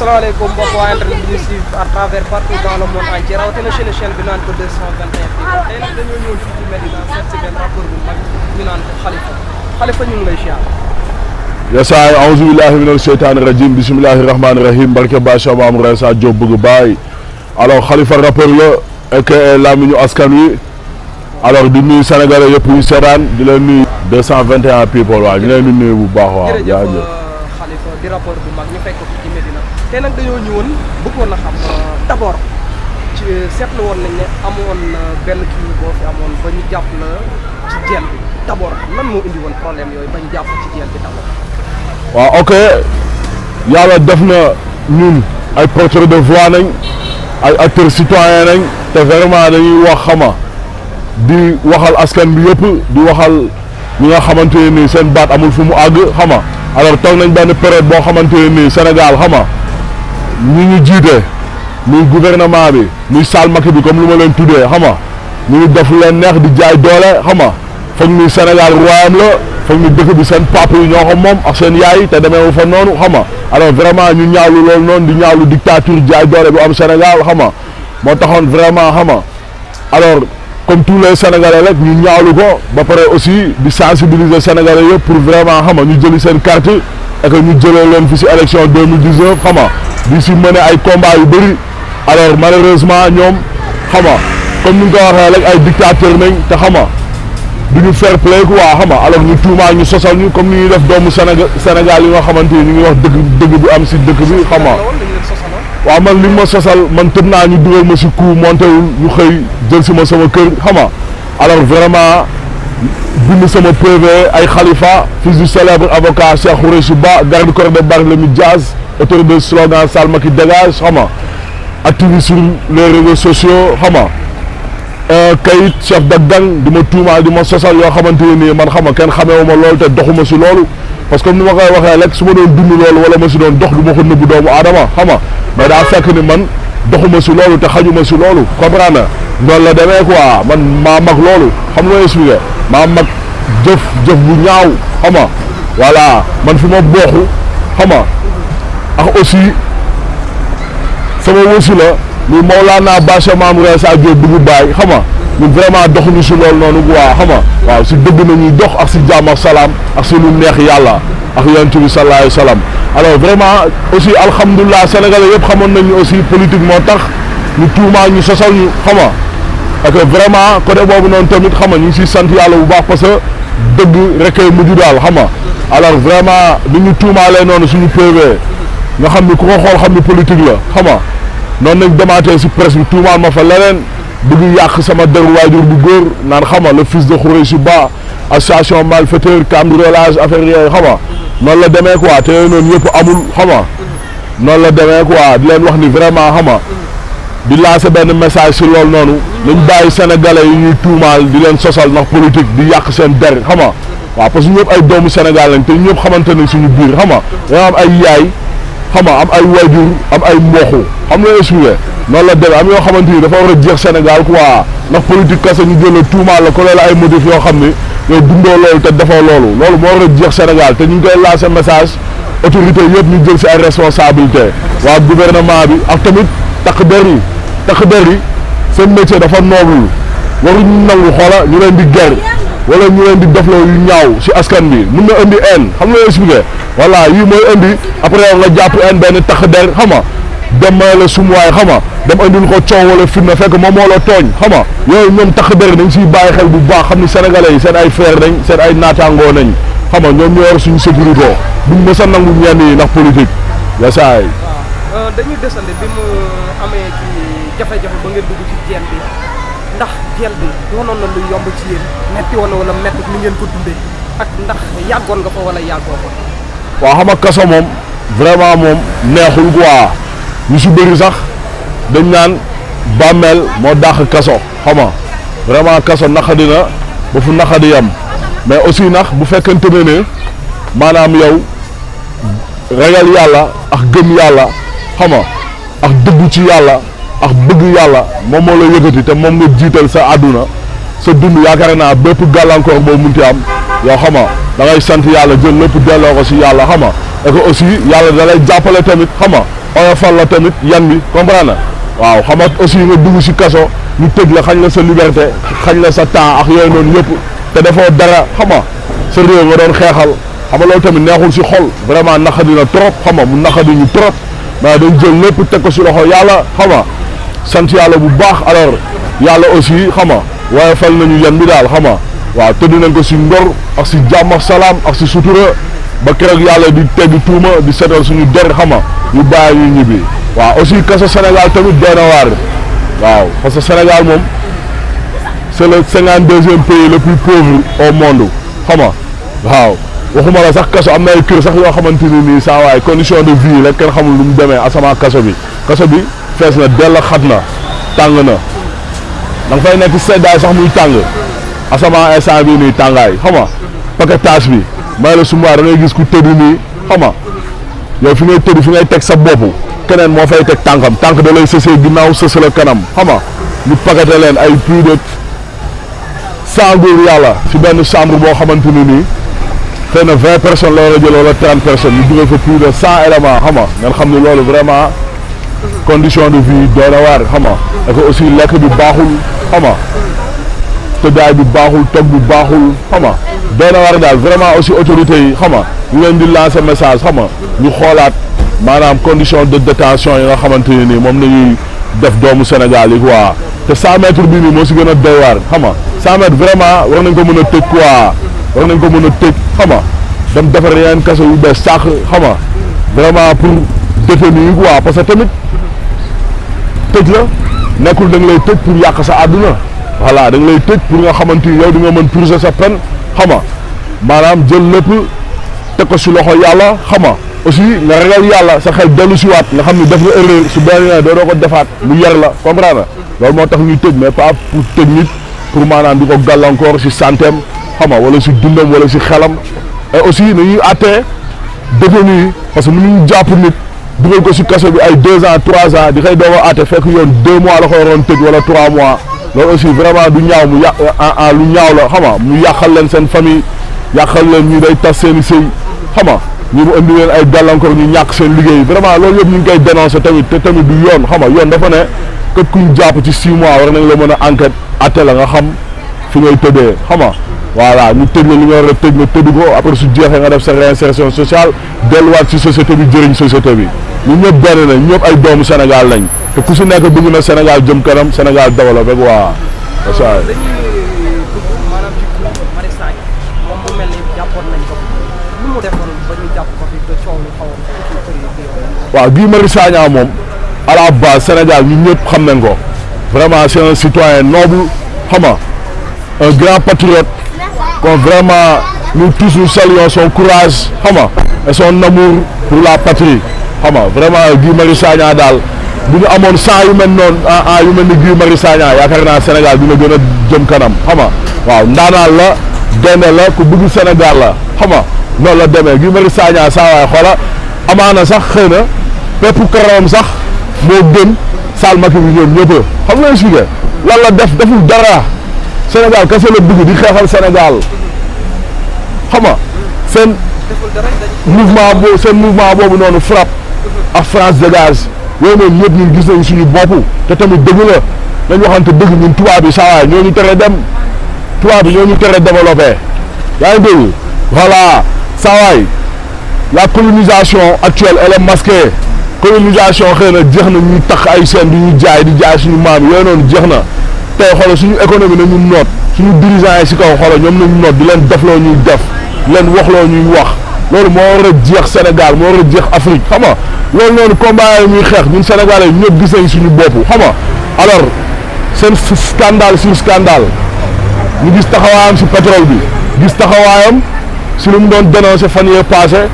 asalaamaaleykum mbokk waa internet bi ñu suivre à travers partout dans le monde entier rawatina chaîne bi naan ko 221 tey nag dañoo ñëw fii ci Medina seet si benn rappeur bu mag ñu naan ko Khalifa ñu ngi lay siyaar. yasaay auzu billahi mina sheytaani rajim bismillahi rahmaani rahim barke Bacha Maam Ressa Diop bëgg baay alors Khalifa rappeur la ak làmmiñu askan wi alors di nuyu Sénégalais yëpp yu seetaan di leen nuyu 221 people waaw ñu leen di nuyu bu baax waaw. jërëjëf Khalifa di rappeur bu mag ñu fekk ko fii ci Medina tey nag dañoo ñëwoon bëggoon a xam d'abord ci seetlu woon nañ ne amoon benn kii boo fi amoon ba ñu jàpp la ci jeel bi d'abord lan moo indi woon problème yooyu ba ñu jàpp ci jeel bi d'abord. waaw ok yàlla def na ñun ay porteurs de voix nañ ay acteurs citoyens nañ te vraiment dañuy wax xama di waxal askan bi yëpp di waxal ñi nga xamante ne nii seen baat amul fu mu àgg xama alors toog nañ benn période boo xamante ne nii Sénégal xama ñi ñu jiite muy gouvernement bi muy salmaki bi comme lu ma leen tuddee xama ñu ngi def leen neex di jaay doole xama foog ni Sénégal royaume la foog ni dëkk bi seen papa yi ñoo ko moom ak seen yaay te demeewu fa noonu xama alors vraiment ñu ñaawlu loolu noonu di ñaawlu dictature jaay doole bu am Sénégal xama moo taxoon vraiment xama alors comme tous les Sénégalais rek ñu ñaawlu ko ba pare aussi di sensibiliser Sénégalais yëpp pour vraiment xama ñu jëli seen carte et que ñu jëlee leen fi si élection 2019 xama di si mener ay combat yu bëri alors malheureusement ñoom xama comme ni nga ko waxee rek ay dictateur nañ te xama du ñu fair play quoi xama alors ñu tuumaa ñu sosal ñu comme ni ñuy def doomu Sénégal yi nga xamante ni ñu ngi wax dëgg bi am si dëkk bi xama waaw man li ma sosal man tëb naa ñu dugal ma si coup montewul ñu xëy jël si ma sama kër xama alors vraiment bind sama PV ay Khalifa fils du célèbre avocat Cheikh Khoureyssi Ba garde corps de Barthélémy Dias auteur de slogan Salmaki dégage xama activiste sur les réseaux sociaux xama kayit chef de gang di ma tuumaal di ma sosal yoo xamante ne nii man xama kenn xameewuma loolu te doxuma si loolu parce que ni ma koy waxee rek su ma doon dund loolu wala ma si doon dox du ma ko nëbbu doomu aadama xama mais daa fekk ni man doxuma si loolu te xajuma si loolu comprendre na noonu la demee quoi man maa mag loolu xam nga expliqué maa mag jëf bu ñaaw xama voilà man fi ma booxu xama ak aussi sama wasila muy Mawlana Bacha Maam Ressa Diop bëgg baay xama ñun vraiment doxuñu si loolu noonu quoi xama waaw si dëgg nañuy dox ak si jàmm ak salaam ak si lu neex yàlla ak yonent bi sallallahu alayhi wa sallam alors vraiment aussi alhamdulilah sénégalais yëpp xamoon nañu aussi politique moo tax ñu tuumaa ñu sosal ñu xama ak vraiment côté boobu noonu tamit xama ñu ngi siy sant yàlla bu baax parce que dëgg rek mujj daal xama alors vraiment ni ñu tuumaalee noonu suñu PV nga xam ni ku ko xool xam ni politique la xama noonu nañ demaatee si presse bi tuumaal ma fa leneen bëgg yàq sama deru waajur bu góor naan xama le fils de Khoureyssi Ba association malfaiteur cambriolage affaire yooyu xama noonu la demee quoi te yooyu noonu yëpp amul xama noonu la demee quoi di leen wax ni vraiment xama di lancer benn message si loolu noonu nañ bàyyi sénégalais yi ñuy tuumaal di leen sosal ndax politique di yàq seen der xama waaw parce que ñëpp ay doomu Sénégal lañ te ñëpp xamante nañ suñu biir xama dañoo am ay yaay xama am ay waajur am ay mbokku xam nga expliqué noonu la demee am yoo xamante ni dafa war a jeex Sénégal quoi ndax politique kese ñu jël la tuumaal la ko la ay motif yoo xam ni yow dundoo loolu te defoo loolu moo war a jeex Sénégal te ñu ngi koy lancer message autorité yëpp ñu jël si ay responsabilité waa gouvernement bi ak tamit takk der yi seen métier dafa noble waruñu nangu xoola ñu leen di ger wala ñu leen di defloo yu ñaaw si askan bi mun na indi haine xam nga expliqué voilà yii mooy indi après nga jàpp haine benn takk der xama dem la sumuwaay xama dem andil ko coow wala fitna fekk moom moo la tooñ xama yooyu ñoom takk der nañ siy bàyyi xel bu baax xam ni sénégalais yi seen ay frère nañ seen ay naataangoo nañ xama ñoom ñoo yor suñu sécurité duñ mës a nangu ñenn yi ndax politique yasaay. waaw dañuy desandi bi mu amee ci jafe-jafe ba ngeen dugg ci jeel bi ndax jeel bi doonoon na lu yomb ci yéen metti woon na wala metti ni ngeen ko dundee ak ndax yàggoon nga fa wala yàggoo ko. waaw xam nga kaso moom vraiment moom neexul quoi ñu si bëri sax dañ naan bàmmeel moo dàq kaso xama vraiment kaso naqadi na ba fu naqadi yam mais aussi nax bu fekkente ne maanaam yow ragal yàlla ak gëm yàlla xama ak dëggu ci yàlla ak bëgg yàlla moom moo la yëkkati te moom nga jiital sa àdduna sa dund yaakaar naa bépp gàllankoor boo munti am yow xama da ngay sant yàlla jël lépp delloo ko si yàlla xama et que aussi yàlla da lay jàppale tamit xama oyofal la tamit yan bi comprendre na waaw xam nga aussi nga dugg si kaso ñu tëj la xañ la sa liberté xañ la sa temps ak yooyu noonu yëpp te defoo dara xam nga sa réew nga doon xeexal xam nga loolu tamit neexul si xol vraiment naqadi na trop xam nga mu naqadi ñu trop mais dañ jël lépp teg ko si loxo yàlla xam nga sant yàlla bu baax alors yàlla aussi xam nga waaye fal nañu yan bi daal xam nga waaw tëdd nañ ko si ngor ak si jàmm ak salaam ak si sutura ba keroog yàlla di tegg tuuma di seetal suñu der xam nga ñu bàyyi ñu ñibbi waaw aussi kaso Sénégal tamit doy na waar waaw parce que Sénégal moom c'est le 52e pays le plus pauvre au monde xam nga waaw waxuma la sax kaso am na ay kër sax yoo xamante ni nii saa waay condition de vie la kenn xamul lu mu demee asama kaso bi fees na dell xat na tàng na da nga fay nekk seddaay sax muy tàng asama instant bii nii tàngaay xam nga paquetage bi may la sumbaay da ngay gis ku tëdd nii xam nga yow fi ngay tëdd fi ngay teg sa bopp keneen moo fay teg tànkam tànk da lay sësee ginnaaw sëse la kanam xam nga ñu paqueté leen ay plus de 100 góor yàlla si benn chambre boo xamante ni nii xëy na 20 personnes la war a jël wala 30 personnes ñu dugal fa plus de 100 éléments xam nga ngeen xam ne loolu vraiment condition de vie doy na waar xam nga et que aussi lekk bi baaxul xam nga tëddaay bi baaxul toog bi baaxul xam nga doy na waar daal vraiment aussi autorités yi xam nga ñu leen di lancer message xam nga ñu xoolaat maanaam condition de détention yi nga xamante ne nii moom nañuy def doomu Sénégal yi quoi te 100 mètres bii nii moo si gën a doy waar xam nga 100 mètres vraiment war nañ ko mën a tëj quoi war nañ ko mën a tëj xam nga dem defar yeneen kaso yu bees sax xam nga vraiment pour détenu yi quoi parce que tamit tëj la nekkul da nga lay tëj pour yàq sa àdduna voilà da nga lay tëj pour nga xamante ni yow di nga mën purger sa peine xam nga maanaam jël lépp teg ko si loxo yàlla xam nga aussi nga ragal yàlla sa xel dellu si waat nga xam ni def nga erreur su benn doo ko defaat mu yar la comprendre loolu moo tax ñuy tëj mais pas pour tëj nit pour maanaam di ko gàllankoor si santeem xam nga wala si dundam wala si xelam et aussi nañuy àttee détenu yi parce que mënuñu jàpp nit dugal ko si kaso bi ay 2 ans 3 ans di koy doog a àtte fekk yoon 2 mois la ko waroon tëj wala 3 mois loolu aussi vraiment du ñaaw mu lu ñaaw la xam nga mu yàqal leen seen famille yàqal leen ñu day tas seen i sëy xam nga ñu mu indi leen ay gàllankoor ñu ñàkk seen liggéey vraiment loolu yëpp ñu ngi koy dénoncer tamit te tamit du yoon xam nga yoon dafa ne képp ku ñu jàpp ci 6 mois war nañ la mën a enquête àtte la nga xam fi ngay tëddee xam nga voilà ñu tëj la li nga war a tëj nga tëdd ko après su jeexee nga def sa réinsertion sociale delluwaat ci société bi jëriñ société bi ñun ñëpp benn nañ ñëpp ay doomu Sénégal lañ te ku si nekk bëgg na Sénégal jëm kanam Sénégal développé quoi. dañuy dugg maanaam ci Mari Sagna moom mu mel ni jàppoon nañ ko lu mu defoon ba ñu jàpp ko fi te coow lu xawoon. waaw Guy Marius Sagna moom à la base Sénégal ñun ñëpp xam nañ ko vraiment c'est un citoyen noble xam nga un grand patriote kon vraiment nous tous nous saluons son courage xam nga et son amour pour la patrie xam nga vraiment Guy Marius Sagna daal bu ñu amoon 100 yu mel noonu yu mel ni Guy Marius Sagna yaakaar naa Sénégal dina gën a jëm kanam xam nga waaw ndaanaan la gaynde la ku bëgg Sénégal la xam nga noonu la demee Guy Marius Sagna saa waay xoola amaana sax xëy na pepp karawam sax moo gën salmaki bi ñoom ñëpp xam nga expliqué lan la deful dara Sénégal kese la bëgg di xeexal Sénégal xam nga seen mouvement boobu noonu frappe ak France dégage yooyu noonu ñëpp ñun gis nañ suñu bopp te tamit dëgg la nañ waxante dëgg ñun tubaab bi saa waay ñoo ñu tere dem tubaab bi ñoo ñu tere développé yaa ngi dégg voilà saa waay la colonisation actuelle elle est masquée colonisation xëy na jeex na ñuy tax ay seen di ñu jaay suñu maam yooyu noonu jeex na tey xoolal suñu économie nañu noot suñu dirigeants yi si kaw xoolal ñoom nañu noot di leen defloo ñuy def di leen waxloo ñuy wax loolu moo war a jeex Sénégal moo war a jeex Afrique xam nga loolu noonu combat yi muy xeex ñun Sénégalais ñëpp gis nañ suñu bopp xam nga alors seen scandale sur scandale ñu gis taxawaayam si pétrole bi gis taxawaayam si lu mu doon dénoncé fan yee passé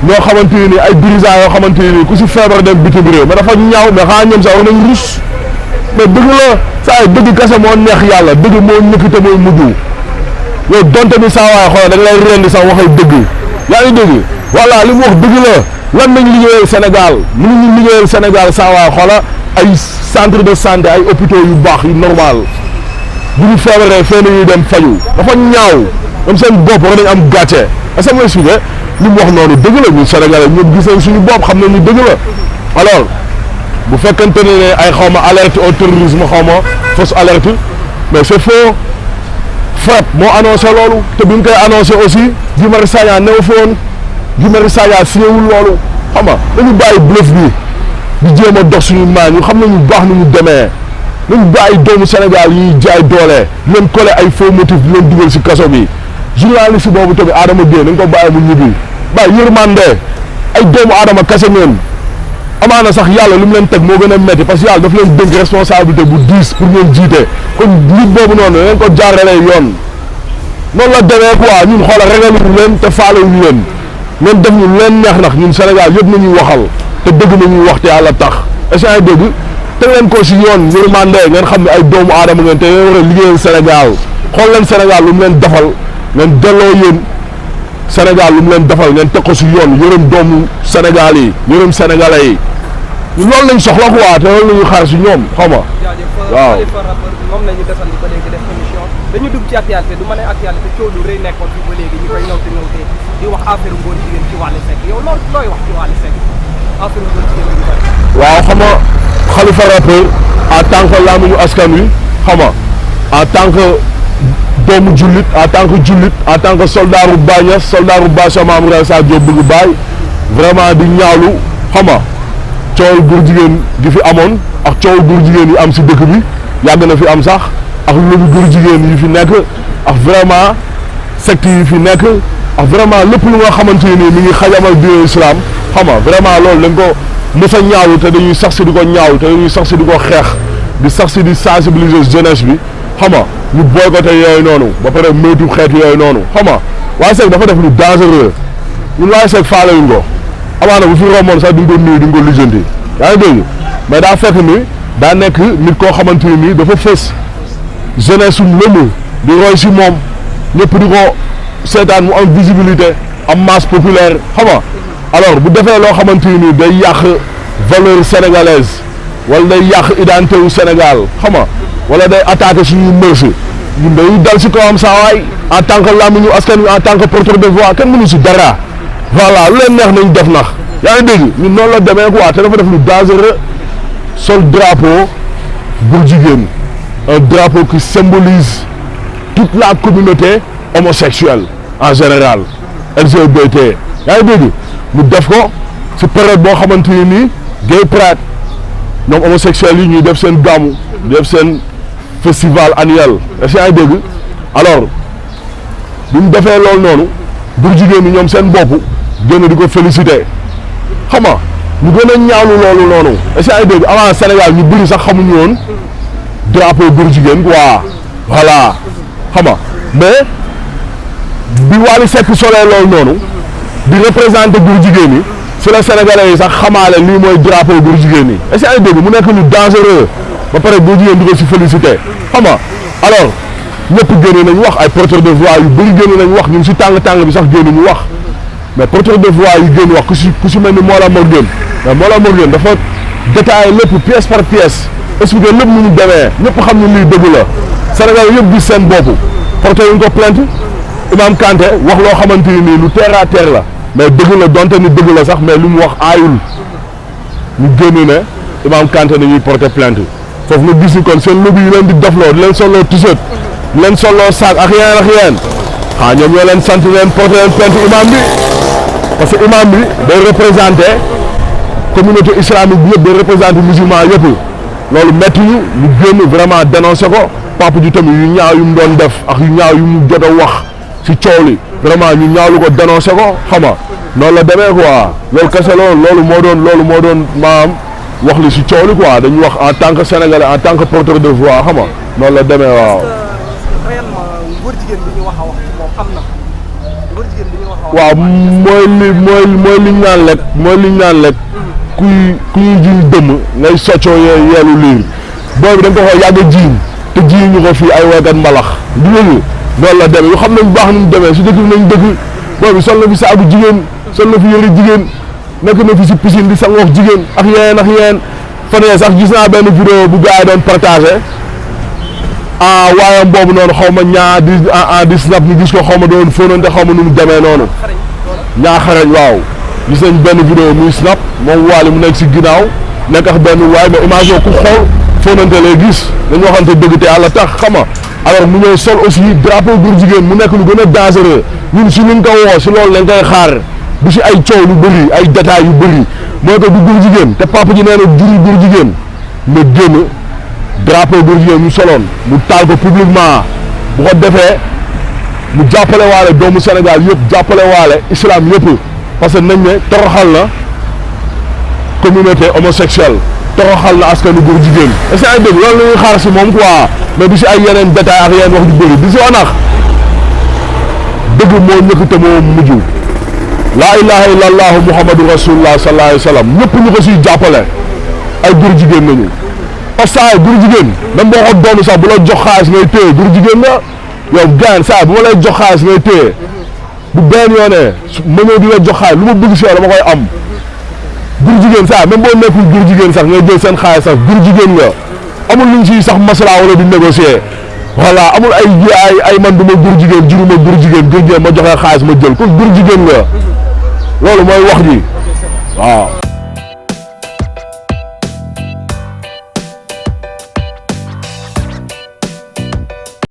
ñoo xamante ni ay dirigeants yoo xamante ni ku si feebar dem bitim réew mais dafa ñaaw mais xanaa ñoom sax war nañ rus mais dëgg la saa yi dëgg kese moo neex yàlla dëgg moo ñëkk te mooy mujj yow donte bi saa waay xoolal da nga lay rendi sax waxay dëgg yaa ngi dëgg voilà li mu wax dëgg la lan nañ liggéeyal Sénégal mënuñu liggéeyal Sénégal saa waay xoolal ay centre de santé ay hôpitaux yu baax yu normal bu ñu feebaree fee nañuy dem faju dafa ñaaw ñoom seen bopp war nañ am gàcce est-ce que mooy expliqué li mu wax noonu dëgg la ñun Sénégalais ñëpp gis nañ suñu bopp xam nañ ni dëgg la alors bu fekkente ne ay xaw ma alerte au terrorisme xaw ma fausse alerte mais c'est faux. FRAPP moo annoncé loolu te bi ñu koy annoncé aussi Guy Marius Sagna newu fa woon Guy Marius Sagna signé wul loolu xam nga dañu bàyyi bluff bi di jéem a dox suñu maan ñu xam nañu baax nu mu demee nañu bàyyi doomu Sénégal yi jaay doole di leen collé ay faux motifs di leen dugal si kaso bi journaliste boobu tamit Adama Gueye nañ ko bàyyi mu ñibbi bàyyi yërmande ay doomu Adama kase ngeen amaana sax yàlla lu mu leen teg moo gën a métti parce que yàlla daf leen dénk responsabilité bu diis pour ngeen jiite kon nit boobu noonu leen ko jaarale yoon noonu la demee quoi ñun xoolal ragaluñu leen te faalewuñu leen ngeen def ñu leen neex nax ñun Sénégal yëpp nañuy waxal te dëgg nañuy wax te yàlla tax est-ce que dëgg te leen ko si yoon yërmande ngeen xam ne ay doomu aadama ngeen te ngeen war a liggéeyal Sénégal xool leen Sénégal lu mu leen defal ngeen delloo yéen Sénégal lu mu leen defal ngeen teg ko si yoon yërëm doomu Sénégal yi yërëm sénégalais yi loolu lañ soxla quoi te loolu la ñuy xaar si ñoom xaw ma. waaw moom la ñu desandi ba léegi def émission dañu dugg ci actualité du ma ne actualité coow lu rëy nekkoon fi ba léegi ñu koy ñëw di wax affaire ngóor jigéen ci Wally Seck yow looy wax ci Wally Seck affaire ngóor jigéen bi ñu bëri. waaw xam nga Khalifa rappeur en tant que làmmiñu askan wi xam nga en tant que doomu jullit en tant que jullit en tant que soldaaru Bañas soldaaru Bachar Mamour Sa Diop bëgg baay vraiment di ñaawlu xam nga coowal góor jigéen gi fi amoon ak coowal góor jigéen yi am si dëkk bi yàgg na fi am sax ak loolu góor jigéen yi fi nekk ak vraiment secte yi fi nekk ak vraiment lépp lu nga xamante ni mi ngi xajamal diine islam xam nga vraiment loolu dañ ko mës a ñaawlu te dañuy sax si di ko ñaawlu te dañuy sax si di ko xeex di sax si di sensibiliser jeunesse bi xam nga ñu boycotté yooyu noonu ba pare moytu xeet yooyu noonu xam nga Wally Seck dafa def lu dangereux ñun Wally Seck faalewuñ ko amaana bu fi romboon sax di nga ko nuyu di nga ko lijjanti yaa ngi dégg mais daa fekk ni daa nekk nit koo xamante ni nii dafa fës jeunesse su lëmm di roy si moom ñëpp di ko seetaan mu am visibilité am masse populaire xam nga alors bu defee loo xamante ni nii day yàq valeur sénégalaise wala day yàq identité wu Sénégal xam nga wala day attaqué suñuy mœurs ñun dañuy dal si kawam saa waay en tant que làmmiñu askan wi en tant que porteur de voix kenn mënu si dara. voilà lu leen neex nañ def nax yaa ngi dégg ñun noonu la demee quoi te dafa def lu dangereux sol drapeau góor jigéen un drapeau qui symbolise toute la communauté homosexuelle en général LGBT yaa ngi dégg mu def ko si période boo xamante ni nii Gay Pride ñoom homosexuels yi ñuy def seen gàmmu def seen festival annuel est-ce que yaa ngi dégg alors bi mu defee loolu noonu góor jigéen ñi ñoom seen bopp génn di ko félicité xam nga ñu gën a ñaawlu loolu noonu est-ce que ay dégg avant Sénégal ñu bëri sax xamuñu woon drapeau góor jigéen quoi voilà xam nga mais bi Wally Seck solee loolu noonu di représenté góor jigéen yi si la Sénégalais yi sax xamaale lii mooy drapeau góor jigéen yi est-ce que ay dégg mu nekk lu dangereux ba pare góor jigéen di ko si félicité xam nga alors ñëpp génne nañ wax ay porteurs de voix yu bëri génne nañ wax ñun si tàng-tàng bi sax génn ñu wax mais porteur de voix yi génn wax ku si mel ni Mollah Morgun mais Mollah Morgun dafa détaillé lépp pièce par pièce expliqué lépp nu mu demee ñëpp xam ne lii dëgg la Sénégal yëpp gis seen bopp porté yuñ ko plainte Imam Kanté wax loo xamante ni nii lu terre à terre la mais dëgg la donte ni dëgg la sax mais lu mu wax aayul ñu génn ne Imam Kanté dañuy porté plainte foofu nga gis ni kon seen lobby yi leen di dofloo di leen solloo t-shirt di leen solloo saak ak yéen ah ñoom ñoo leen sant leen porté leen plainte imam bi parce que imam bi day représenté communauté islamique bi yëpp day représenté musulman yëpp loolu métti ñu génn vraiment dénoncé ko papa ji tamit yu ñaaw yu mu doon def ak yu ñaaw yu mu jot a wax si coow li vraiment ñu ñaawlu ko dénoncé ko xam nga noonu la demee quoi loolu kese loolu moo doon maam wax li si coow li quoi dañu wax en tant que sénégalais en tant que porteur de voix xam nga noonu la demee waaw. góor jigéen bi ñu wax a wax ci moom am na góor jigéen bi ñu wax a wax. waaw mooy liñ naan lekk ku ñuy jiñ dëmm ngay soccoo yeelu liir boobu dañ ko xool yàgg jiiñ te jiiñ ñu ko fii ay waykat mbalax du léegi noonu la demee yu xam nañ baax ni mu demee si dëkk bi nañ dëkk boobu sol na fi saabu jigéen sol na fi yëre jigéen nekk na fi si piscine di sangox jigéen ak yeen fan yee sax gis naa benn vidéo bu gars yi doon partagé waayam boobu noonu xaw ma di snap ñu gis ko xaw ma doon fóonante xaw ma nu mu demee noonu ñaa xarañ waaw gis nañ benn vidéo muy snap moom Wally mu nekk si ginnaaw nekk ak benn waay mais image ku xool fóonante lay gis dañu waxante dëgg te yàlla tax xam nga alors mu ñëw sol aussi drapeau góor jigéen mu nekk lu gën a dangereux ñun si luñ ko woo si loolu lañ koy xaar du si ay coow lu bëri ay détails yu bëri mooy que du góor jigéen te papa ji nee na juri góor jigéen nga génn drapeau góor jigéen ñu soloon mu taal ko publiquement bu ko defee mu jàppale waale doomu Sénégal yëpp jàppale waale islam yëpp parce que nañ ne toroxal na communauté homosexuelle toroxal na askanu góor jigéen est-ce que ay dëgg loolu la ñuy xaar si moom quoi mais du si ay yeneen détails ak yeneen wax ju bëri di si wanax dëgg moo njëkk te moo mujj laa ilaha illallah muhammadu rasulullah sallallahu alayhi wa sallam ñëpp ñu ko siy jàppale ay góor jigéen nañu parce que ay góor jigéen même boo ko doonu sax bu la jox xaalis ngay téye góor jigéen la yow gaan saa bu ma lay jox xaalis ngay téye bu benn yoonee ma ñëw di la jox xaalis lu ma bëgg si yow dama koy am góor jigéen saa même boo nekkul góor jigéen sax ngay jël seen xaalis sax góor jigéen la amul luñ si sax masala wala di négocier voilà amul ay man du ma góor jigéen juruma góor jigéen ma joxe xaalis ma jël kon góor jigéen la loolu mooy wax ji waaw.